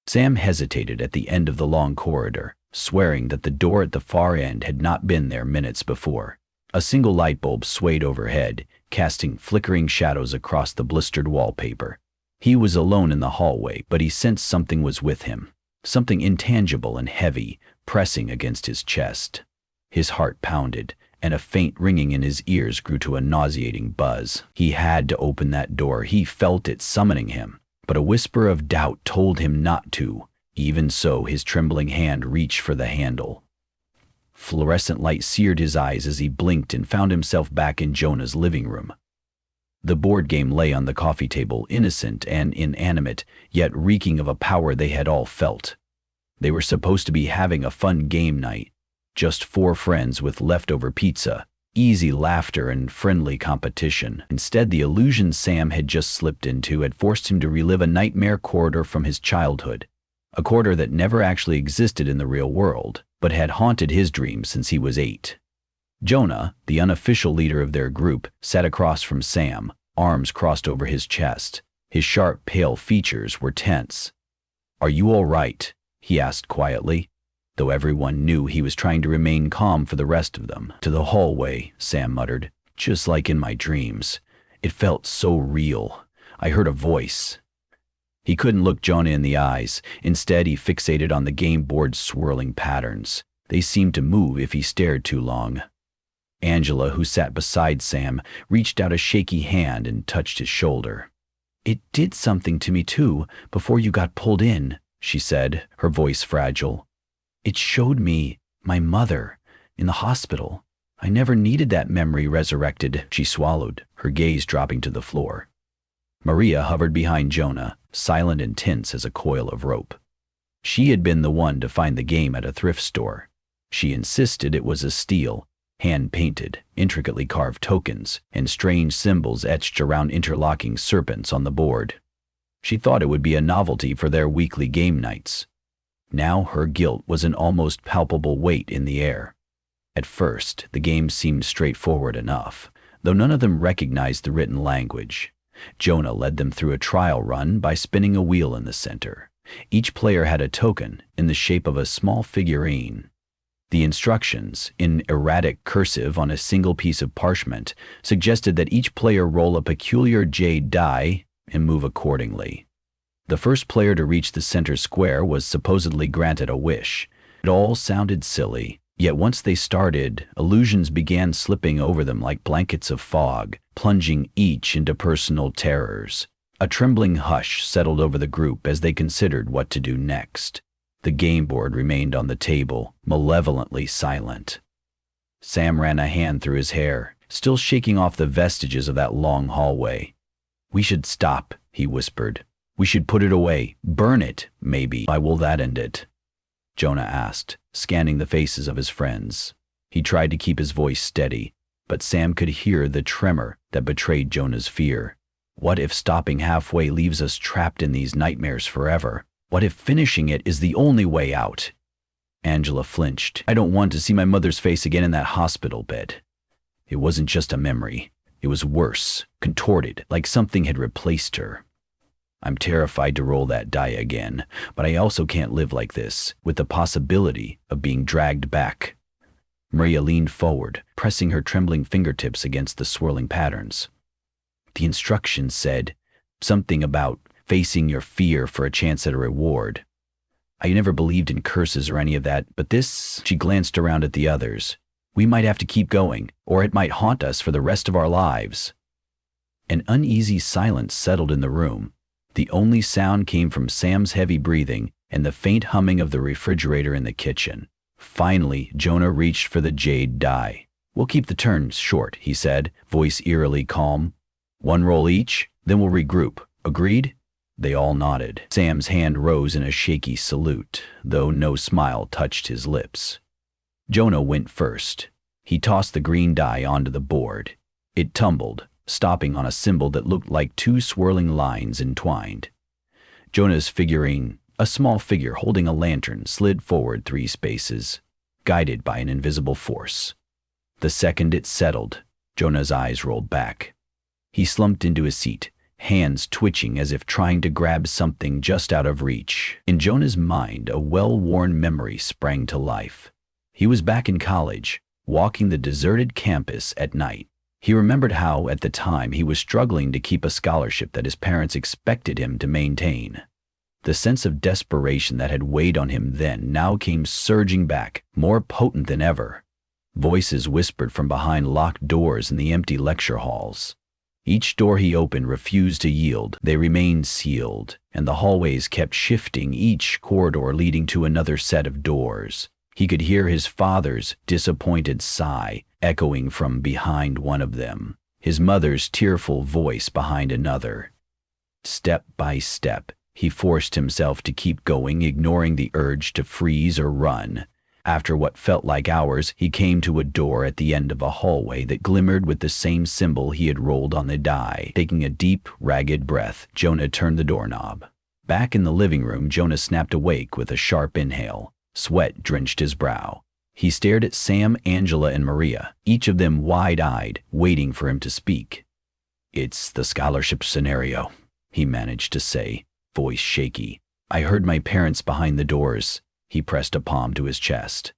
Sam hesitated at the end of the long corridor, swearing that the door at the far end had not been there minutes before. A single light bulb swayed overhead, casting flickering shadows across the blistered wallpaper. He was alone in the hallway, but he sensed something was with him, something intangible and heavy, pressing against his chest. His heart pounded, and a faint ringing in his ears grew to a nauseating buzz. He had to open that door. He felt it summoning him, but a whisper of doubt told him not to. Even so, his trembling hand reached for the handle. Fluorescent light seared his eyes as he blinked and found himself back in Jonah's living room. The board game lay on the coffee table, innocent and inanimate, yet reeking of a power they had all felt. They were supposed to be having a fun game night. Just 4 friends with leftover pizza, easy laughter and friendly competition. Instead, the illusion Sam had just slipped into had forced him to relive a nightmare corridor from his childhood, a corridor that never actually existed in the real world, but had haunted his dreams since he was 8. Jonah, the unofficial leader of their group, sat across from Sam, arms crossed over his chest. His sharp, pale features were tense. "Are you all right?" he asked quietly, though everyone knew he was trying to remain calm for the rest of them. "To the hallway," Sam muttered, "just like in my dreams. It felt so real. I heard a voice." He couldn't look Jonah in the eyes. Instead, he fixated on the game board's swirling patterns. They seemed to move if he stared too long. Angela, who sat beside Sam, reached out a shaky hand and touched his shoulder. "It did something to me too, before you got pulled in," she said, her voice fragile. "It showed me my mother in the hospital. I never needed that memory resurrected." She swallowed, her gaze dropping to the floor. Maria hovered behind Jonah, silent and tense as a coil of rope. She had been the one to find the game at a thrift store. She insisted it was a steal, hand-painted, intricately carved tokens, and strange symbols etched around interlocking serpents on the board. She thought it would be a novelty for their weekly game nights. Now her guilt was an almost palpable weight in the air. At first, the game seemed straightforward enough, though none of them recognized the written language. Jonah led them through a trial run by spinning a wheel in the center. Each player had a token in the shape of a small figurine. The instructions, in erratic cursive on a single piece of parchment, suggested that each player roll a peculiar jade die and move accordingly. The first player to reach the center square was supposedly granted a wish. It all sounded silly, yet once they started, illusions began slipping over them like blankets of fog, plunging each into personal terrors. A trembling hush settled over the group as they considered what to do next. The game board remained on the table, malevolently silent. Sam ran a hand through his hair, still shaking off the vestiges of that long hallway. "We should stop," he whispered. "We should put it away, burn it, maybe." "Why will that end it?" Jonah asked, scanning the faces of his friends. He tried to keep his voice steady, but Sam could hear the tremor that betrayed Jonah's fear. "What if stopping halfway leaves us trapped in these nightmares forever? What if finishing it is the only way out?" Angela flinched. "I don't want to see my mother's face again in that hospital bed." It wasn't just a memory. It was worse, contorted, like something had replaced her. "I'm terrified to roll that die again, but I also can't live like this, with the possibility of being dragged back." Maria leaned forward, pressing her trembling fingertips against the swirling patterns. "The instructions said something about facing your fear for a chance at a reward. I never believed in curses or any of that, but this..." She glanced around at the others. "We might have to keep going, or it might haunt us for the rest of our lives." An uneasy silence settled in the room. The only sound came from Sam's heavy breathing and the faint humming of the refrigerator in the kitchen. Finally, Jonah reached for the jade die. "We'll keep the turns short," he said, voice eerily calm. "1 roll each, then we'll regroup. Agreed?" They all nodded. Sam's hand rose in a shaky salute, though no smile touched his lips. Jonah went first. He tossed the green die onto the board. It tumbled, stopping on a symbol that looked like 2 swirling lines entwined. Jonah's figurine, a small figure holding a lantern, slid forward 3 spaces, guided by an invisible force. The second it settled, Jonah's eyes rolled back. He slumped into his seat, hands twitching as if trying to grab something just out of reach. In Jonah's mind, a well-worn memory sprang to life. He was back in college, walking the deserted campus at night. He remembered how, at the time, he was struggling to keep a scholarship that his parents expected him to maintain. The sense of desperation that had weighed on him then now came surging back, more potent than ever. Voices whispered from behind locked doors in the empty lecture halls. Each door he opened refused to yield. They remained sealed, and the hallways kept shifting, each corridor leading to another set of doors. He could hear his father's disappointed sigh echoing from behind one of them, his mother's tearful voice behind another. Step by step, he forced himself to keep going, ignoring the urge to freeze or run. After what felt like hours, he came to a door at the end of a hallway that glimmered with the same symbol he had rolled on the die. Taking a deep, ragged breath, Jonah turned the doorknob. Back in the living room, Jonah snapped awake with a sharp inhale. Sweat drenched his brow. He stared at Sam, Angela, and Maria, each of them wide-eyed, waiting for him to speak. "It's the scholarship scenario," he managed to say, voice shaky. "I heard my parents behind the doors." He pressed a palm to his chest.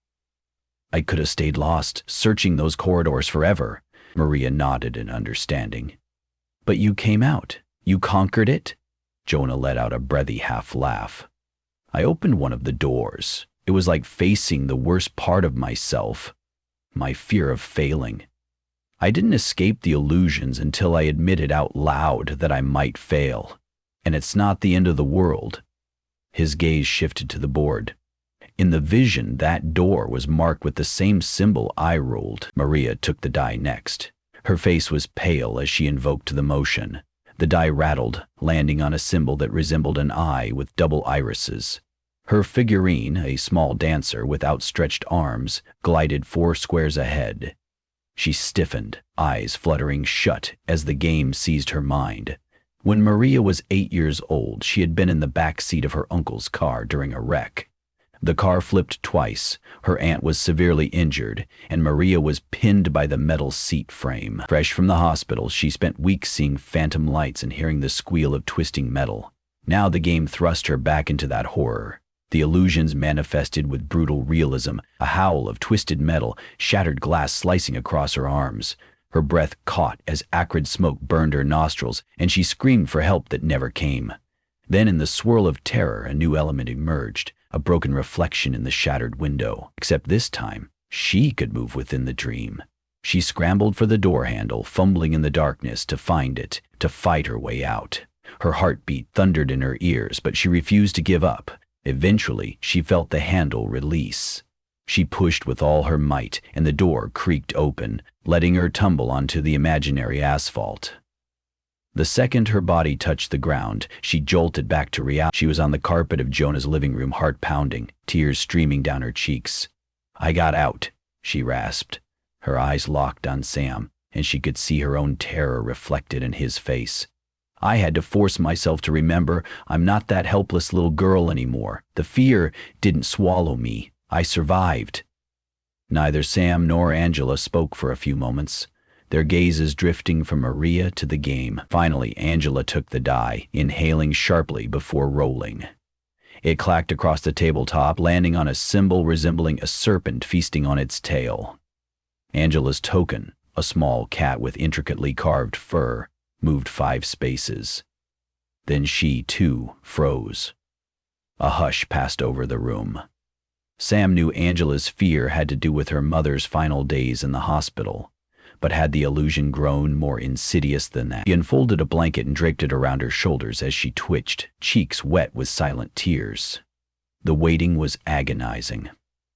"I could have stayed lost, searching those corridors forever." Maria nodded in understanding. "But you came out. You conquered it?" Jonah let out a breathy half-laugh. "I opened one of the doors. It was like facing the worst part of myself, my fear of failing. I didn't escape the illusions until I admitted out loud that I might fail. And it's not the end of the world." His gaze shifted to the board. In the vision, that door was marked with the same symbol I rolled. Maria took the die next. Her face was pale as she invoked the motion. The die rattled, landing on a symbol that resembled an eye with double irises. Her figurine, a small dancer with outstretched arms, glided 4 squares ahead. She stiffened, eyes fluttering shut as the game seized her mind. When Maria was 8 years old, she had been in the back seat of her uncle's car during a wreck. The car flipped twice, her aunt was severely injured, and Maria was pinned by the metal seat frame. Fresh from the hospital, she spent weeks seeing phantom lights and hearing the squeal of twisting metal. Now the game thrust her back into that horror. The illusions manifested with brutal realism, a howl of twisted metal, shattered glass slicing across her arms. Her breath caught as acrid smoke burned her nostrils, and she screamed for help that never came. Then in the swirl of terror, a new element emerged, a broken reflection in the shattered window. Except this time, she could move within the dream. She scrambled for the door handle, fumbling in the darkness to find it, to fight her way out. Her heartbeat thundered in her ears, but she refused to give up. Eventually, she felt the handle release. She pushed with all her might, and the door creaked open, letting her tumble onto the imaginary asphalt. The second her body touched the ground, she jolted back to reality. She was on the carpet of Jonah's living room, heart pounding, tears streaming down her cheeks. "I got out," she rasped. Her eyes locked on Sam, and she could see her own terror reflected in his face. "I had to force myself to remember I'm not that helpless little girl anymore. The fear didn't swallow me. I survived." Neither Sam nor Angela spoke for a few moments, their gazes drifting from Maria to the game. Finally, Angela took the die, inhaling sharply before rolling. It clacked across the tabletop, landing on a symbol resembling a serpent feasting on its tail. Angela's token, a small cat with intricately carved fur, moved 5 spaces. Then she, too, froze. A hush passed over the room. Sam knew Angela's fear had to do with her mother's final days in the hospital, but had the illusion grown more insidious than that? He unfolded a blanket and draped it around her shoulders as she twitched, cheeks wet with silent tears. The waiting was agonizing.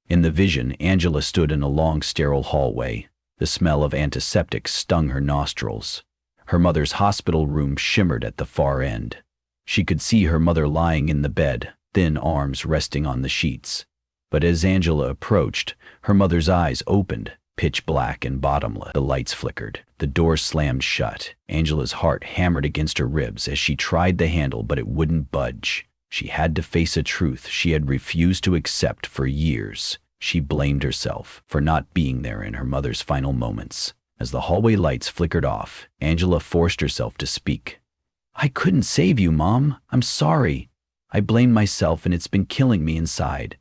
In the vision, Angela stood in a long, sterile hallway. The smell of antiseptics stung her nostrils. Her mother's hospital room shimmered at the far end. She could see her mother lying in the bed, thin arms resting on the sheets. But as Angela approached, her mother's eyes opened, pitch black and bottomless. The lights flickered. The door slammed shut. Angela's heart hammered against her ribs as she tried the handle, but it wouldn't budge. She had to face a truth she had refused to accept for years. She blamed herself for not being there in her mother's final moments. As the hallway lights flickered off, Angela forced herself to speak. I couldn't save you, Mom. I'm sorry. I blame myself and it's been killing me inside.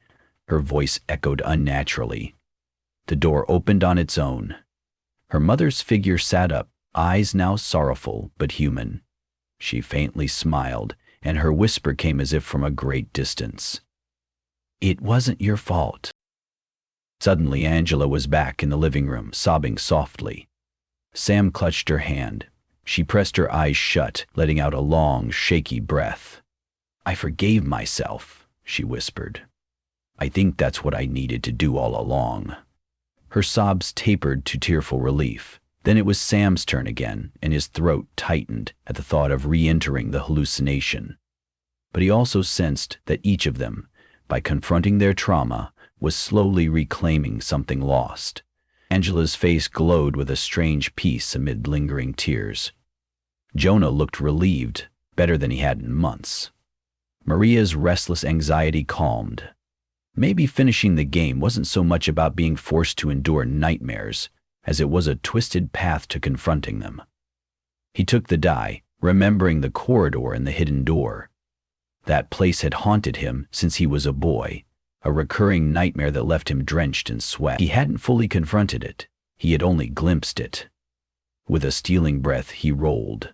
Her voice echoed unnaturally. The door opened on its own. Her mother's figure sat up, eyes now sorrowful but human. She faintly smiled, and her whisper came as if from a great distance. It wasn't your fault. Suddenly Angela was back in the living room, sobbing softly. Sam clutched her hand. She pressed her eyes shut, letting out a long, shaky breath. I forgave myself, she whispered. I think that's what I needed to do all along. Her sobs tapered to tearful relief. Then it was Sam's turn again, and his throat tightened at the thought of re-entering the hallucination. But he also sensed that each of them, by confronting their trauma, was slowly reclaiming something lost. Angela's face glowed with a strange peace amid lingering tears. Jonah looked relieved, better than he had in months. Maria's restless anxiety calmed. Maybe finishing the game wasn't so much about being forced to endure nightmares as it was a twisted path to confronting them. He took the die, remembering the corridor and the hidden door. That place had haunted him since he was a boy, a recurring nightmare that left him drenched in sweat. He hadn't fully confronted it. He had only glimpsed it. With a stealing breath, he rolled.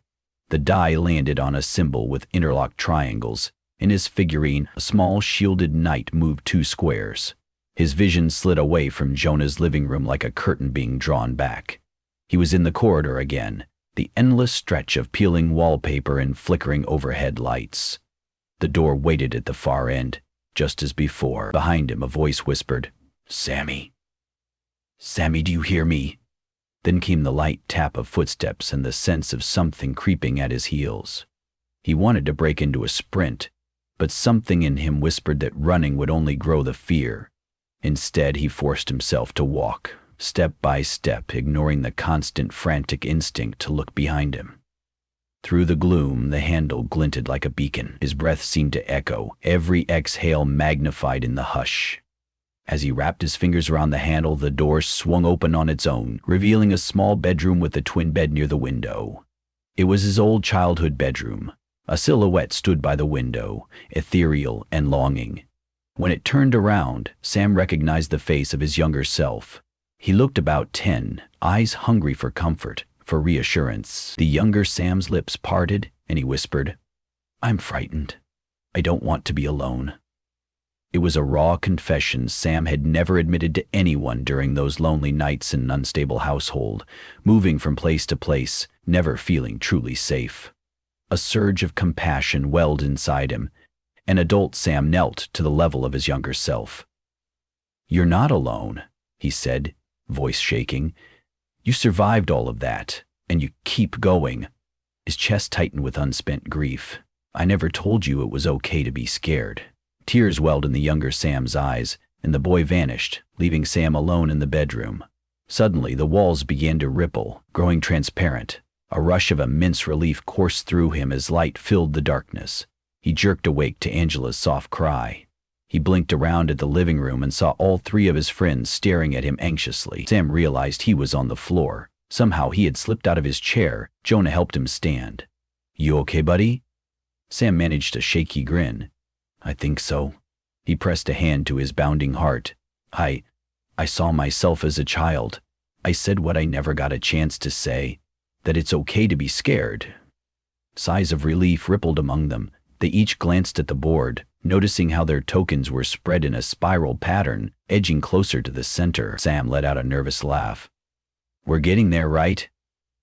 The die landed on a symbol with interlocked triangles. In his figurine, a small shielded knight moved 2 squares. His vision slid away from Jonah's living room like a curtain being drawn back. He was in the corridor again, the endless stretch of peeling wallpaper and flickering overhead lights. The door waited at the far end, just as before. Behind him, a voice whispered, Sammy. Sammy, do you hear me? Then came the light tap of footsteps and the sense of something creeping at his heels. He wanted to break into a sprint, but something in him whispered that running would only grow the fear. Instead, he forced himself to walk, step by step, ignoring the constant frantic instinct to look behind him. Through the gloom, the handle glinted like a beacon. His breath seemed to echo, every exhale magnified in the hush. As he wrapped his fingers around the handle, the door swung open on its own, revealing a small bedroom with a twin bed near the window. It was his old childhood bedroom. A silhouette stood by the window, ethereal and longing. When it turned around, Sam recognized the face of his younger self. He looked about 10, eyes hungry for comfort, for reassurance. The younger Sam's lips parted, and he whispered, I'm frightened. I don't want to be alone. It was a raw confession Sam had never admitted to anyone during those lonely nights in an unstable household, moving from place to place, never feeling truly safe. A surge of compassion welled inside him. An adult Sam knelt to the level of his younger self. You're not alone, he said, voice shaking. You survived all of that, and you keep going. His chest tightened with unspent grief. I never told you it was okay to be scared. Tears welled in the younger Sam's eyes, and the boy vanished, leaving Sam alone in the bedroom. Suddenly, the walls began to ripple, growing transparent. A rush of immense relief coursed through him as light filled the darkness. He jerked awake to Angela's soft cry. He blinked around at the living room and saw all 3 of his friends staring at him anxiously. Sam realized he was on the floor. Somehow he had slipped out of his chair. Jonah helped him stand. You okay, buddy? Sam managed a shaky grin. I think so. He pressed a hand to his bounding heart. I saw myself as a child. I said what I never got a chance to say, that it's okay to be scared. Sighs of relief rippled among them. They each glanced at the board, noticing how their tokens were spread in a spiral pattern, edging closer to the center. Sam let out a nervous laugh. We're getting there, right?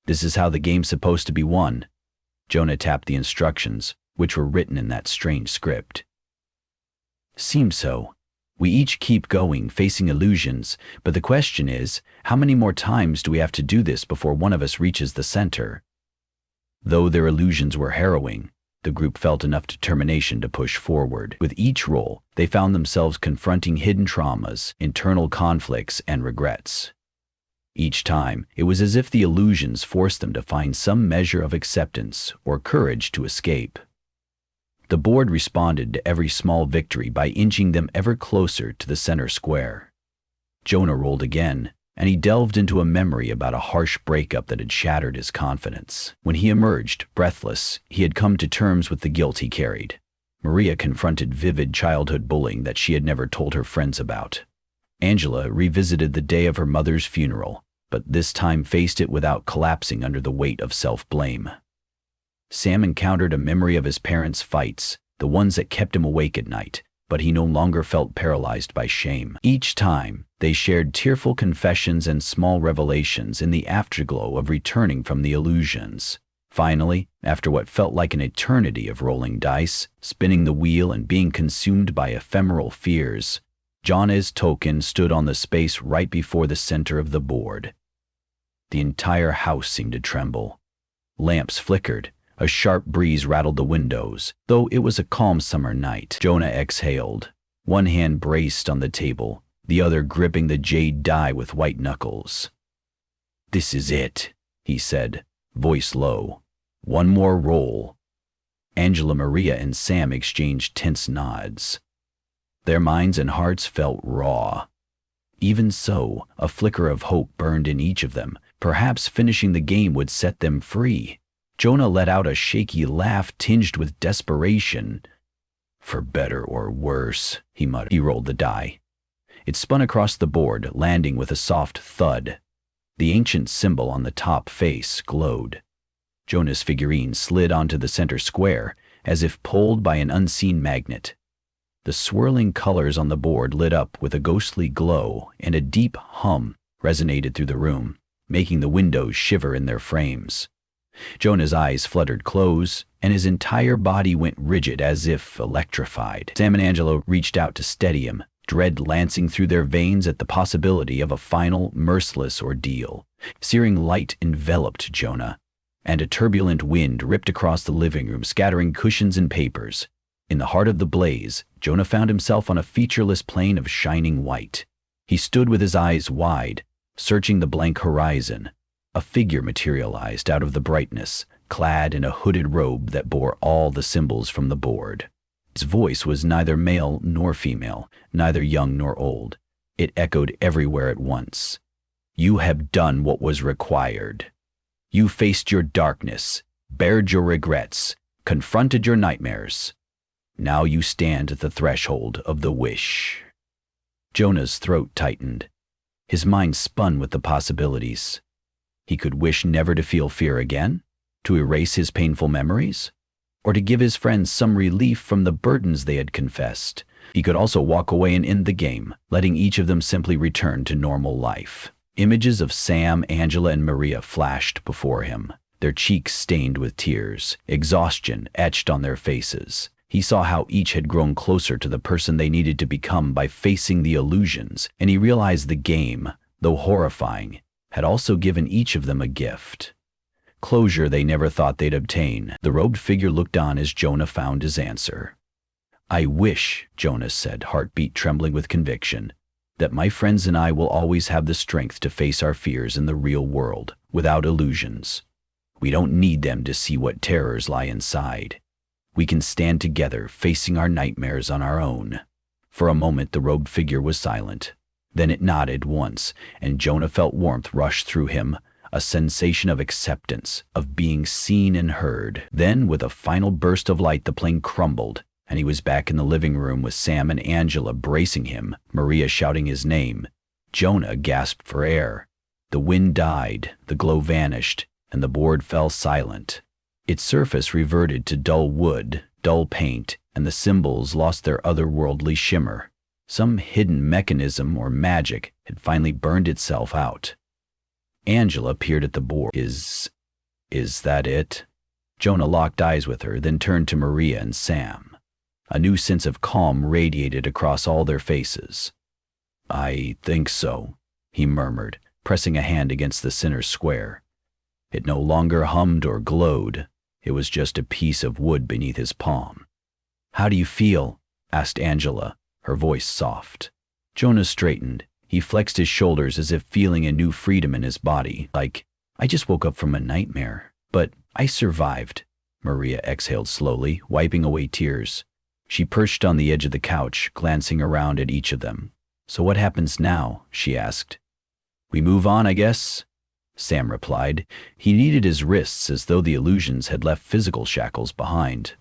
This is how the game's supposed to be won. Jonah tapped the instructions, which were written in that strange script. Seems so. We each keep going, facing illusions, but the question is, how many more times do we have to do this before one of us reaches the center? Though their illusions were harrowing, the group felt enough determination to push forward. With each roll, they found themselves confronting hidden traumas, internal conflicts, and regrets. Each time, it was as if the illusions forced them to find some measure of acceptance or courage to escape. The board responded to every small victory by inching them ever closer to the center square. Jonah rolled again, and he delved into a memory about a harsh breakup that had shattered his confidence. When he emerged, breathless, he had come to terms with the guilt he carried. Maria confronted vivid childhood bullying that she had never told her friends about. Angela revisited the day of her mother's funeral, but this time faced it without collapsing under the weight of self-blame. Sam encountered a memory of his parents' fights, the ones that kept him awake at night, but he no longer felt paralyzed by shame. Each time, they shared tearful confessions and small revelations in the afterglow of returning from the illusions. Finally, after what felt like an eternity of rolling dice, spinning the wheel and being consumed by ephemeral fears, Jonah's token stood on the space right before the center of the board. The entire house seemed to tremble. Lamps flickered. A sharp breeze rattled the windows. Though it was a calm summer night, Jonah exhaled. One hand braced on the table, the other gripping the jade die with white knuckles. "This is it," he said, voice low. "One more roll." Angela, Maria, and Sam exchanged tense nods. Their minds and hearts felt raw. Even so, a flicker of hope burned in each of them. Perhaps finishing the game would set them free. Jonah let out a shaky laugh tinged with desperation. "For better or worse," he muttered. He rolled the die. It spun across the board, landing with a soft thud. The ancient symbol on the top face glowed. Jonah's figurine slid onto the center square, as if pulled by an unseen magnet. The swirling colors on the board lit up with a ghostly glow, and a deep hum resonated through the room, making the windows shiver in their frames. Jonah's eyes fluttered close, and his entire body went rigid as if electrified. Sam and Angela reached out to steady him, dread lancing through their veins at the possibility of a final, merciless ordeal. Searing light enveloped Jonah, and a turbulent wind ripped across the living room, scattering cushions and papers. In the heart of the blaze, Jonah found himself on a featureless plain of shining white. He stood with his eyes wide, searching the blank horizon. A figure materialized out of the brightness, clad in a hooded robe that bore all the symbols from the board. His voice was neither male nor female, neither young nor old. It echoed everywhere at once. "You have done what was required. You faced your darkness, bared your regrets, confronted your nightmares. Now you stand at the threshold of the wish." Jonah's throat tightened. His mind spun with the possibilities. He could wish never to feel fear again, to erase his painful memories, or to give his friends some relief from the burdens they had confessed. He could also walk away and end the game, letting each of them simply return to normal life. Images of Sam, Angela, and Maria flashed before him, their cheeks stained with tears, exhaustion etched on their faces. He saw how each had grown closer to the person they needed to become by facing the illusions, and he realized the game, though horrifying, had also given each of them a gift. Closure they never thought they'd obtain. The robed figure looked on as Jonah found his answer. "I wish," Jonah said, heartbeat trembling with conviction, "that my friends and I will always have the strength to face our fears in the real world, without illusions. We don't need them to see what terrors lie inside. We can stand together, facing our nightmares on our own." For a moment the robed figure was silent. Then it nodded once, and Jonah felt warmth rush through him, a sensation of acceptance, of being seen and heard. Then, with a final burst of light, the plane crumbled, and he was back in the living room with Sam and Angela bracing him, Maria shouting his name. Jonah gasped for air. The wind died, the glow vanished, and the board fell silent. Its surface reverted to dull wood, dull paint, and the symbols lost their otherworldly shimmer. Some hidden mechanism or magic had finally burned itself out. Angela peered at the board. Is that it?" Jonah locked eyes with her, then turned to Maria and Sam. A new sense of calm radiated across all their faces. "I think so," he murmured, pressing a hand against the center square. It no longer hummed or glowed. It was just a piece of wood beneath his palm. "How do you feel?" asked Angela, her voice soft. Jonah straightened. He flexed his shoulders as if feeling a new freedom in his body, like, "I just woke up from a nightmare, but I survived." Maria exhaled slowly, wiping away tears. She perched on the edge of the couch, glancing around at each of them. "So what happens now?" she asked. We move on, I guess, Sam replied. He kneaded his wrists as though the illusions had left physical shackles behind.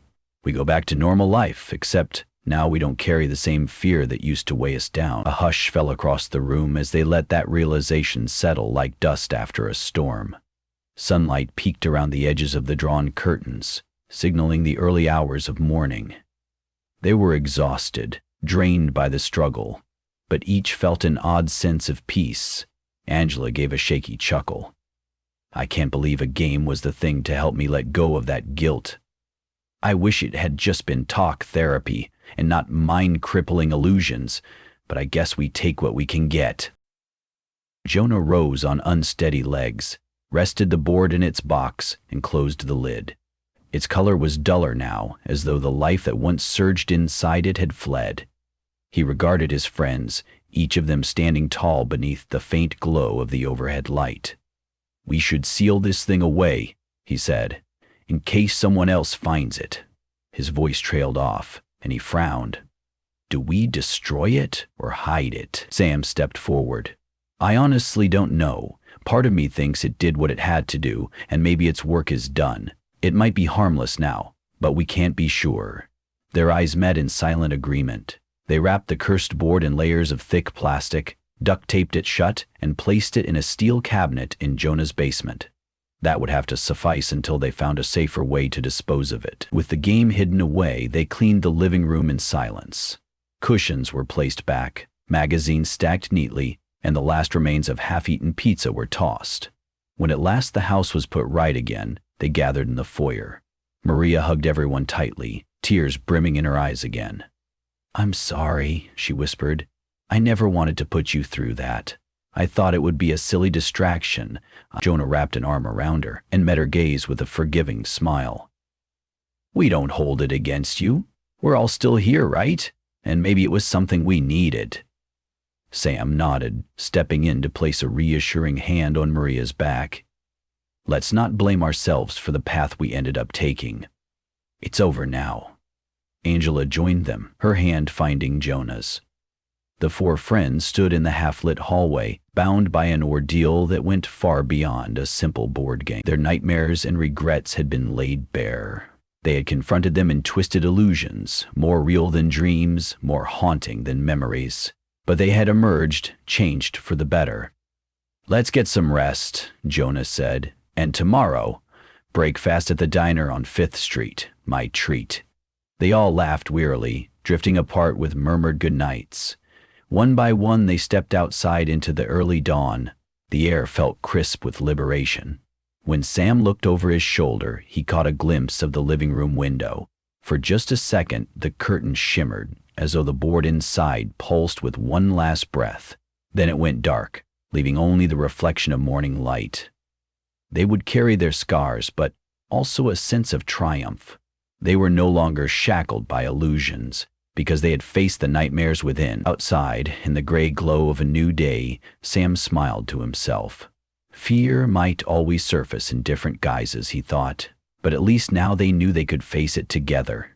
We go back to normal life, except now we don't carry the same fear that used to weigh us down. A hush fell across the room as they let that realization settle like dust after a storm. Sunlight peeked around the edges of the drawn curtains, signaling the early hours of morning. They were exhausted, drained by the struggle, but each felt an odd sense of peace. Angela gave a shaky chuckle. I can't believe a game was the thing to help me let go of that guilt. I wish it had just been talk therapy and not mind-crippling illusions, but I guess we take what we can get. Jonah rose on unsteady legs, rested the board in its box, and closed the lid. Its color was duller now, as though the life that once surged inside it had fled. He regarded his friends, each of them standing tall beneath the faint glow of the overhead light. We should seal this thing away, he said, in case someone else finds it. His voice trailed off, and he frowned. Do we destroy it or hide it? Sam stepped forward. I honestly don't know. Part of me thinks it did what it had to do, and maybe its work is done. It might be harmless now, but we can't be sure. Their eyes met in silent agreement. They wrapped the cursed board in layers of thick plastic, duct-taped it shut, and placed it in a steel cabinet in Jonah's basement. That would have to suffice until they found a safer way to dispose of it. With the game hidden away, they cleaned the living room in silence. Cushions were placed back, magazines stacked neatly, and the last remains of half-eaten pizza were tossed. When at last the house was put right again, they gathered in the foyer. Maria hugged everyone tightly, tears brimming in her eyes again. I'm sorry, she whispered. I never wanted to put you through that. I thought it would be a silly distraction. Jonah wrapped an arm around her and met her gaze with a forgiving smile. We don't hold it against you. We're all still here, right? And maybe it was something we needed. Sam nodded, stepping in to place a reassuring hand on Maria's back. Let's not blame ourselves for the path we ended up taking. It's over now. Angela joined them, her hand finding Jonah's. The four friends stood in the half-lit hallway, bound by an ordeal that went far beyond a simple board game. Their nightmares and regrets had been laid bare. They had confronted them in twisted illusions, more real than dreams, more haunting than memories. But they had emerged, changed for the better. Let's get some rest, Jonah said, and tomorrow, break fast at the diner on 5th Street, my treat. They all laughed wearily, drifting apart with murmured goodnights. One by one they stepped outside into the early dawn. The air felt crisp with liberation. When Sam looked over his shoulder, he caught a glimpse of the living room window. For just a second, the curtain shimmered, as though the board inside pulsed with one last breath. Then it went dark, leaving only the reflection of morning light. They would carry their scars, but also a sense of triumph. They were no longer shackled by illusions, because they had faced the nightmares within. Outside, in the gray glow of a new day, Sam smiled to himself. Fear might always surface in different guises, he thought, but at least now they knew they could face it together.